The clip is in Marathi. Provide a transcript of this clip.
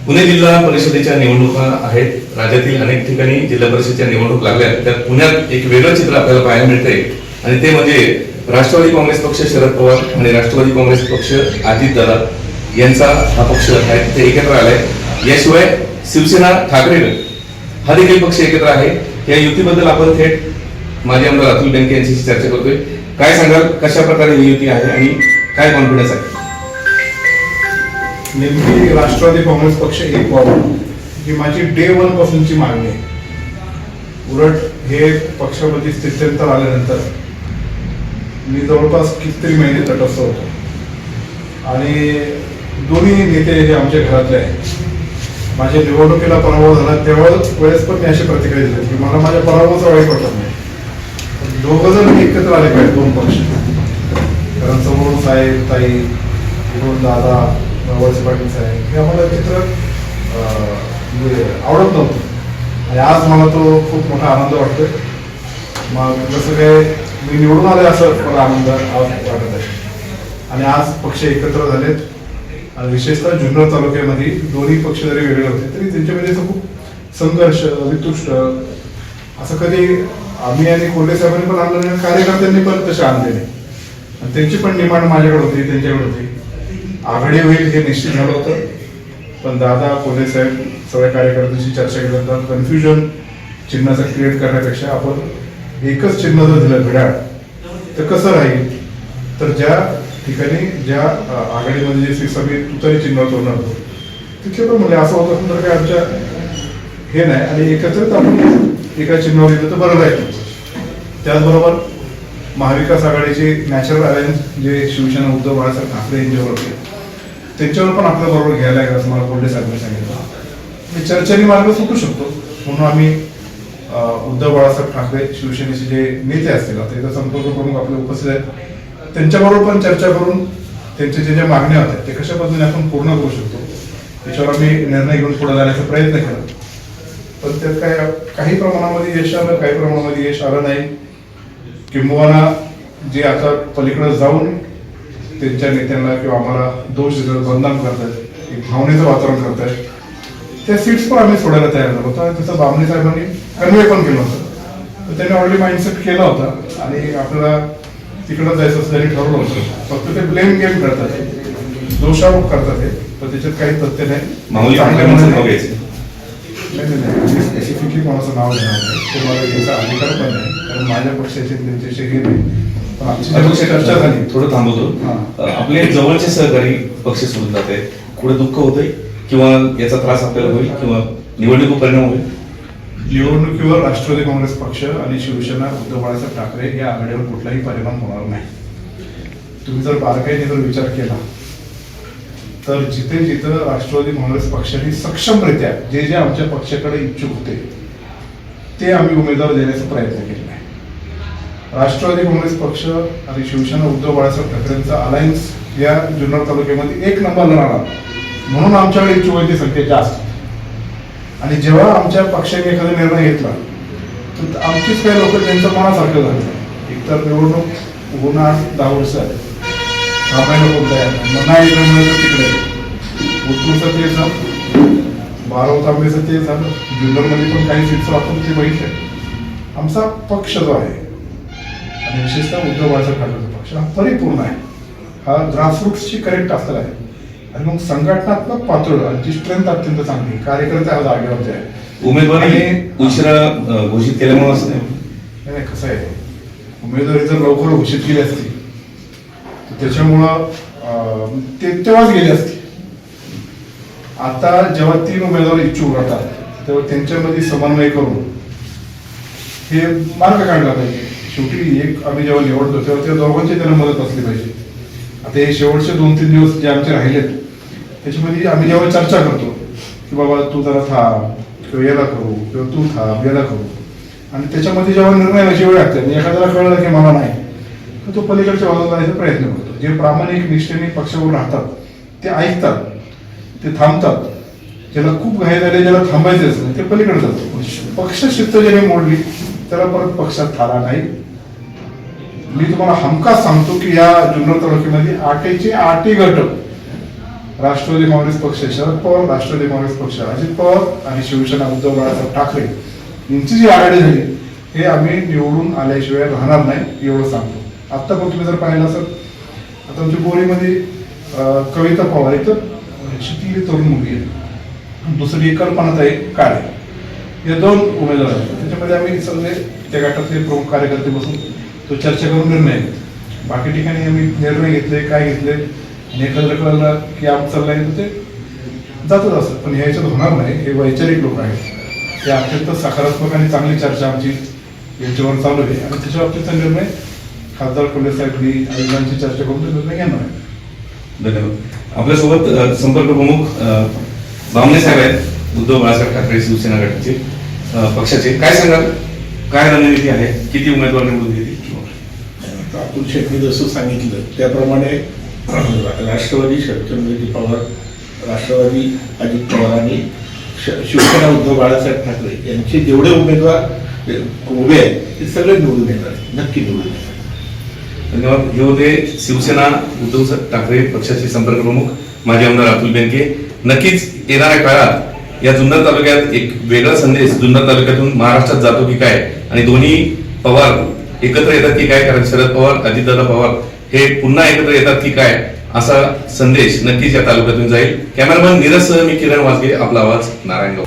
पुणे जिल्हा परिषदेच्या निवडणुका आहेत. राज्यातील अनेक ठिकाणी जिल्हा परिषदेच्या निवडणूक लागल्या, त्यात पुण्यात एक वेगळं चित्र आपल्याला पाहायला मिळतंय आणि ते म्हणजे राष्ट्रवादी काँग्रेस पक्ष शरद पवार आणि राष्ट्रवादी काँग्रेस पक्ष अजितदादा यांचा हा पक्ष आहे ते एकत्र आलाय. याशिवाय शिवसेना ठाकरे हा देखील पक्ष एकत्र आहे. या युतीबद्दल आपण थेट माजी आमदार अतुल बेनके यांच्याशी चर्चा करतोय. काय सांगाल, कशा प्रकारे ही युती आहे आणि काय कॉन्फिडन्स आहे? नेमकी राष्ट्रवादी काँग्रेस पक्ष एक व्हावा ही माझी डे 1 पासूनची मागणी आहे. उलट हे पक्षामध्ये स्थित्यंतर आल्यानंतर मी जवळपास कितीतरी महिने तटस्थ होतो आणि दोन्ही नेते हे आमच्या घरातले आहेत. माझ्या निवडणुकीला पराभव झाला वेळेस पण मी अशी प्रतिक्रिया दिली की मला माझ्या पराभवाचा वाईट वाटत नाही. दोघं जण एकत्र आले पाहिजे दोन पक्ष, कारण समोरून साहेब ताई इकडून दादा वळसे पाटील साहेब हे आम्हाला चित्र आवडत नव्हतं आणि आज मला तो खूप मोठा आनंद वाटतोय. मग जसं काय मी निवडून आले असं मला आनंद आज वाटत आहे. आणि आज पक्ष एकत्र झालेत आणि विशेषतः जुन्नर तालुक्यामध्ये दोन्ही पक्ष जरी वेगळे होते तरी त्यांच्यामध्ये असं खूप संघर्ष वितुष्ट असं कधी आम्ही आणि कोल्हे साहेबांनी पण आणलं नाही, कार्यकर्त्यांनी पण तसे आणले नाही. आणि त्यांची पण डिमांड माझ्याकडे होती, त्यांच्याकडे होती. आघाडी होईल हे निश्चित झालं होतं, पण दादा कोल्हे साहेब सगळ्या कार्यकर्त्यांशी चर्चा केल्यानंतर कन्फ्युजन चिन्हाचं क्रिएट करण्यापेक्षा आपण एकच चिन्ह जर दिलं घड्याळ तर कसं राहील, तर ज्या ठिकाणी ज्या आघाडीमध्ये जे सगळी तुतारी चिन्ह तोडणार होतो तिथे पण म्हणजे असं होत असेल तर काय आमच्या हे नाही आणि एकत्रित आपण एका चिन्हावर दिलं तर बरं राहील. त्याचबरोबर महाविकास आघाडीचे नॅचरल अलायन्स जे शिवसेना उद्धव बाळासाहेब ठाकरे यांच्यावर होते त्यांच्यावर पण आपल्या बरोबर घ्यायला लागेल असं मला कोल्हे साहेबांनी सांगितलं. चर्चेने मार्ग सुटू शकतो म्हणून आम्ही उद्धव बाळासाहेब ठाकरे शिवसेनेचे जे नेते असतील आता इथं संपर्क प्रमुख आपले उपस्थित आहेत त्यांच्याबरोबर पण चर्चा करून त्यांच्या ज्या मागण्या होत्या ते कशा पद्धतीने आपण पूर्ण करू शकतो याच्यावर आम्ही निर्णय घेऊन पुढे जाण्याचा प्रयत्न केला. पण त्यात काही प्रमाणामध्ये यश आलं, काही प्रमाणामध्ये यश आलं नाही. किंबहुना जे आता पलीकडे जाऊन त्यांच्या नेत्यांना किंवा आम्हाला दोष बदनाम करतात, एक भावनेचं वातावरण करतायत, त्या सीट्स पण आम्ही सोडायला तयार झालो होतो. आणि तसं बामणे साहेबांनी कन्वे पण केलं होतं, तर त्यांनी ऑलरेडी माइंडसेट केला होता आणि आपल्याला तिकडं जायचं असं त्यांनी ठरवलं होतं. फक्त ते ब्लेम गेम करतात, दोषारोप करतात ते, पण त्याच्यात काही तथ्य नाही. नाही स्पेसिफिकली कोणाचं नाव घेणार नाही, ते मला याचा अधिकार पण नाही कारण माझ्या पक्षाचे त्यांच्याशी हे नाही. पण आमची चर्चा झाली. थोडं थांबवतो. आपले जवळचे सहकारी पक्ष सोडून जात आहेत, पुढे दुःख होतंय किंवा याचा त्रास आपल्याला होईल किंवा निवडणूक परिणाम होईल? निवडणुकीवर राष्ट्रवादी काँग्रेस पक्ष आणि शिवसेना उद्धव बाळासाहेब ठाकरे या आघाडीवर कुठलाही परिणाम होणार नाही. तुम्ही जर बारकाईने जर विचार केला तर जिथे जिथं राष्ट्रवादी काँग्रेस पक्षाने सक्षमरित्या जे जे आमच्या पक्षाकडे इच्छुक होते ते आम्ही उमेदवार देण्याचा प्रयत्न केला आहे. राष्ट्रवादी काँग्रेस पक्ष आणि शिवसेना उद्धव बाळासाहेब ठाकरेंचा अलायन्स या जुन्नर तालुक्यामध्ये 1 नंबरला राहणार म्हणून आमच्याकडे इच्छुकांची संख्या जास्त. आणि जेव्हा आमच्या पक्षाने एखादा निर्णय घेतला तर आमचीच काही लोक त्यांचं मनासारखं झालं. एकतर निवडणूक होणार 10 वर्ष थांबायला कोणता मग नाही तर तिकडे उत्तूरचं ते झालं, 12 तांबेचं ते झालं, जुन्नरमध्ये पण काही सीट्स आपण ते बघितले. आमचा पक्ष जो आहे आणि विशेषतः उद्धव बाळासाहेब ठाकरेचा पक्ष हा परिपूर्ण आहे. हा ग्रासरूट्सची करेक्ट असलेला आहे आणि मग संघटनात्मक पातळीची स्ट्रेंथ अत्यंत चांगली, कार्यकर्ते आज आघाडीवरचे आहे. उमेदवारी उशिरा घोषित केल्यामुळे असं नाही. कसं आहे, उमेदवारी जर लवकर घोषित केली असती तर त्याच्यामुळं ते तेव्हाच गेली असती. आता जेव्हा 3 उमेदवार इच्छुक राहतात तेव्हा त्यांच्यामध्ये समन्वय करून हे मार्ग काढला पाहिजे. शेवटी एक आम्ही जेव्हा निवडतो तेव्हा त्या दोघांची त्यांना मदत असली पाहिजे. आता हे शेवटचे 2-3 दिवस जे आमचे राहिलेत त्याच्यामध्ये आम्ही जेव्हा चर्चा करतो की बाबा तू जरा थांब किंवा याला करू किंवा तू थांब याला करू आणि त्याच्यामध्ये जेव्हा निर्णय व्हायची वेळ लागते आणि एखाद्याला कळलं की मला नाही तर तो पलीकडच्या बाजूला जाण्याचा प्रयत्न करतो. जे प्रामाणिक निष्ठेने पक्षावर राहतात ते ऐकतात, ते थांबतात. ज्याला खूप घाई झाले, ज्याला थांबायचे असतं ते पलीकडे जातो. पक्ष शिस्त ज्याने मोडली त्याला परत पक्षात थारा नाही. मी तुम्हाला हमखास सांगतो की या जुन्नर तालुक्यामध्ये 8चे 8 गट राष्ट्रवादी काँग्रेस पक्ष शरद पवार, राष्ट्रवादी काँग्रेस पक्ष अजित पवार आणि शिवसेना उद्धव बाळासाहेब ठाकरे यांची जी आघाडी झाली हे आम्ही निवडून आल्याशिवाय राहणार नाही एवढं सांगतो. आत्ता पण तुम्ही जर पाहिलं असेल आता आमच्या बोरीमध्ये कविता पवार एक तर शिकलेली तरुण मुलगी आहे, दुसरी कल्पनाताई काळे, या 2 उमेदवार आहेत. त्याच्यामध्ये आम्ही सगळे त्या गटातले प्रमुख कार्यकर्ते बसून तो चर्चा करून निर्णय घेतले. बाकी ठिकाणी आम्ही निर्णय घेतले काय घेतले आणि एकत्र कळलं की आम चाललंय तर ते जातच असत. पण ह्याच्यात होणार नाही. हे वैचारिक लोक आहेत, ते अत्यंत सकारात्मक आणि चांगली चर्चा आमची यांच्यावर चालू आहे आणि त्याच्या बाबतीचा निर्णय खासदार कोल्हे साहेबांनी आयोजकांची चर्चा करून तो निर्णय घेणार आहे. धन्यवाद. आपल्यासोबत संपर्क प्रमुख बामणे साहेब आहेत, उद्धव बाळासाहेब ठाकरे शिवसेना गटाचे पक्षाचे. काय सांगाल, काय रणनीती आहे, किती उमेदवार निवडून घेतील? अतुल शेट्टी जसं सांगितलं त्याप्रमाणे राष्ट्रवादी शरदचंद्रजी पवार, राष्ट्रवादी अजित पवार आणि शिवसेना उद्धव बाळासाहेब ठाकरे यांचे जेवढे उमेदवार उभे आहेत ते सगळे निवडून येणार, नक्की निवडून येणार. धन्यवाद. हे होते शिवसेना उद्धव ठाकरे पक्षाचे संपर्क प्रमुख माजी आमदार अतुल बेनके. नक्कीच येणाऱ्या काळात या जुन्नर तालुक्यात एक वेगळा संदेश जुन्नर तालुक्यातून महाराष्ट्रात जातो की काय, आणि दोन्ही पवार एकत्र येतात की काय, कारण शरद पवार अजितदादा पवार हे पुन्हा एकत्र येतात की काय, असा संदेश नक्कीच या तालुक्यातून जाईल. कॅमेरामन नीरज सह मी किरण वासगे, आपला आवाज, नारायणगाव.